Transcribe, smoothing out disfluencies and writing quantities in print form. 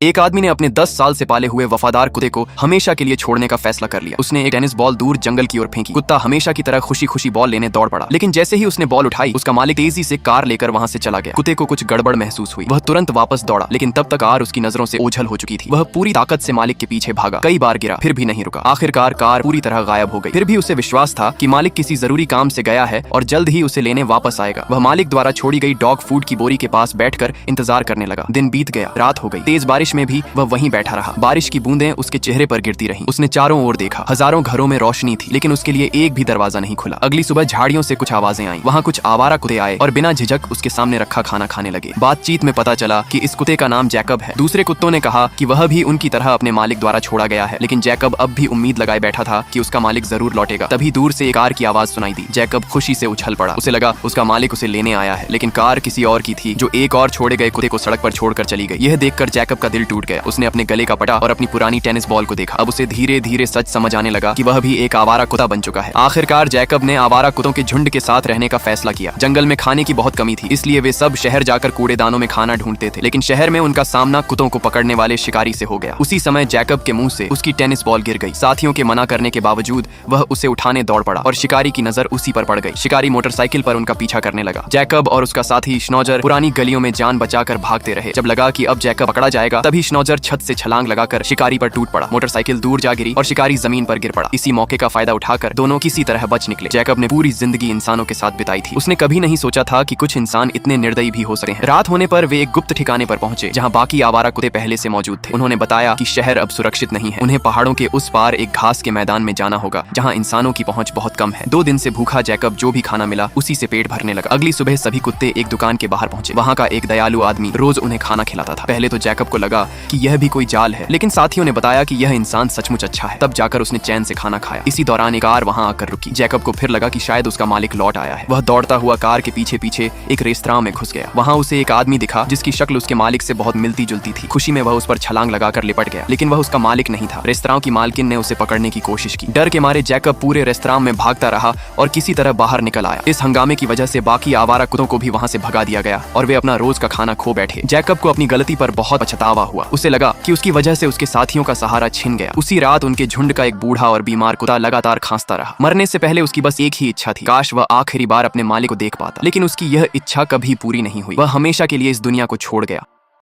एक आदमी ने अपने 10 साल से पाले हुए वफादार कुत्ते को हमेशा के लिए छोड़ने का फैसला कर लिया। उसने एक टेनिस बॉल दूर जंगल की ओर फेंकी। कुत्ता हमेशा की तरह खुशी खुशी बॉल लेने दौड़ पड़ा, लेकिन जैसे ही उसने बॉल उठाई, उसका मालिक तेजी से कार लेकर वहां से चला गया। कुत्ते को कुछ गड़बड़ महसूस हुई। वह तुरंत वापस दौड़ा, लेकिन तब तक कार उसकी नजरों से ओझल हो चुकी थी। वह पूरी ताकत से मालिक के पीछे भागा, कई बार गिरा, फिर भी नहीं रुका। आखिरकार कार पूरी तरह गायब हो गई। फिर भी उसे विश्वास था कि मालिक किसी जरूरी काम से गया है और जल्द ही उसे लेने वापस आएगा। वह मालिक द्वारा छोड़ी गई डॉग फूड की बोरी के पास बैठकर इंतजार करने लगा। दिन बीत गया, रात हो गई। तेज बारिश में भी वह वहीं बैठा रहा। बारिश की बूंदें उसके चेहरे पर गिरती रहीं। उसने चारों ओर देखा। हजारों घरों में रोशनी थी, लेकिन उसके लिए एक भी दरवाजा नहीं खुला। अगली सुबह झाड़ियों से कुछ आवाजें आईं। वहां कुछ आवारा कुत्ते आए और बिना झिझक उसके सामने रखा खाना खाने लगे। बातचीत में पता चला कि इस कुत्ते का नाम जैकब है। दूसरे कुत्तों ने कहा कि वह भी उनकी तरह अपने मालिक द्वारा छोड़ा गया है, लेकिन जैकब अब भी उम्मीद लगाए बैठा था कि उसका मालिक जरूर लौटेगा। तभी दूर से एक कार की आवाज सुनाई दी। जैकब खुशी से उछल पड़ा। उसे लगा उसका मालिक उसे लेने आया है, लेकिन कार किसी और की थी, जो एक और छोड़े गए कुत्ते को सड़क पर छोड़कर चली गई। यह देखकर जैकब का दिल टूट गया। उसने अपने गले का पटा और अपनी पुरानी टेनिस बॉल को देखा। अब उसे धीरे धीरे सच समझ आने लगा कि वह भी एक आवारा कुत्ता बन चुका है। आखिरकार जैकब ने आवारा कुत्तों के झुंड के साथ रहने का फैसला किया। जंगल में खाने की बहुत कमी थी, इसलिए वे सब शहर जाकर कूड़ेदानों में खाना ढूंढते थे, लेकिन शहर में उनका सामना कुत्तों को पकड़ने वाले शिकारी से हो गया। उसी समय जैकब के मुंह से उसकी टेनिस बॉल गिर गई। साथियों के मना करने के बावजूद वह उसे उठाने दौड़ पड़ा और शिकारी की नजर उसी पर पड़ गई। शिकारी मोटरसाइकिल पर उनका पीछा करने लगा। जैकब और उसका साथी श्नौजर पुरानी गलियों में जान बचाकर भागते रहे। जब लगा कि अब जैकब पकड़ा जाएगा, तभी श्नौजर छत से छलांग लगाकर शिकारी पर टूट पड़ा। मोटरसाइकिल दूर जा गिरी और शिकारी जमीन पर गिर पड़ा। इसी मौके का फायदा उठाकर दोनों किसी तरह बच निकले। जैकब ने पूरी जिंदगी इंसानों के साथ बिताई थी। उसने कभी नहीं सोचा था कि कुछ इंसान इतने निर्दयी भी हो सकते हैं। रात होने पर वे एक गुप्त ठिकाने पर पहुंचे, जहां बाकी आवारा कुत्ते पहले से मौजूद थे। उन्होंने बताया कि शहर अब सुरक्षित नहीं है। उन्हें पहाड़ों के उस पार एक घास के मैदान में जाना होगा, जहां इंसानों की पहुंच बहुत कम है। 2 दिन से भूखा जैकब जो भी खाना मिला उसी से पेट भरने लगा। अगली सुबह सभी कुत्ते एक दुकान के बाहर पहुंचे। वहां का एक दयालु आदमी रोज उन्हें खाना खिलाता था। पहले तो जैकब को लगा कि यह भी कोई जाल है, लेकिन साथियों ने बताया कि यह इंसान सचमुच अच्छा है। तब जाकर उसने चैन से खाना खाया। इसी दौरान एक कार वहां आकर रुकी। जैकब को फिर लगा कि शायद उसका मालिक लौट आया है। वह दौड़ता हुआ कार के पीछे पीछे एक रेस्तरां में घुस गया। वहां उसे एक आदमी दिखा जिसकी शक्ल उसके मालिक से बहुत मिलती जुलती थी। खुशी में वह उस पर छलांग लगाकर लिपट गया, लेकिन वह उसका मालिक नहीं था। रेस्तरां की मालकिन ने उसे पकड़ने की कोशिश की। डर के मारे जैकब पूरे रेस्तरां में भागता रहा और किसी तरह बाहर निकल आया। इस हंगामे की वजह से बाकी आवारा कुत्तों को भी वहां से भगा दिया गया और वे अपना रोज का खाना खो बैठे। जैकब को अपनी गलती पर बहुत पछतावा हुआ। उसे लगा कि उसकी वजह से उसके साथियों का सहारा छिन गया। उसी रात उनके झुंड का एक बूढ़ा और बीमार कुत्ता लगातार खांसता रहा। मरने से पहले उसकी बस एक ही इच्छा थी, काश वह आखिरी बार अपने मालिक को देख पाता, लेकिन उसकी यह इच्छा कभी पूरी नहीं हुई। वह हमेशा के लिए इस दुनिया को छोड़ गया।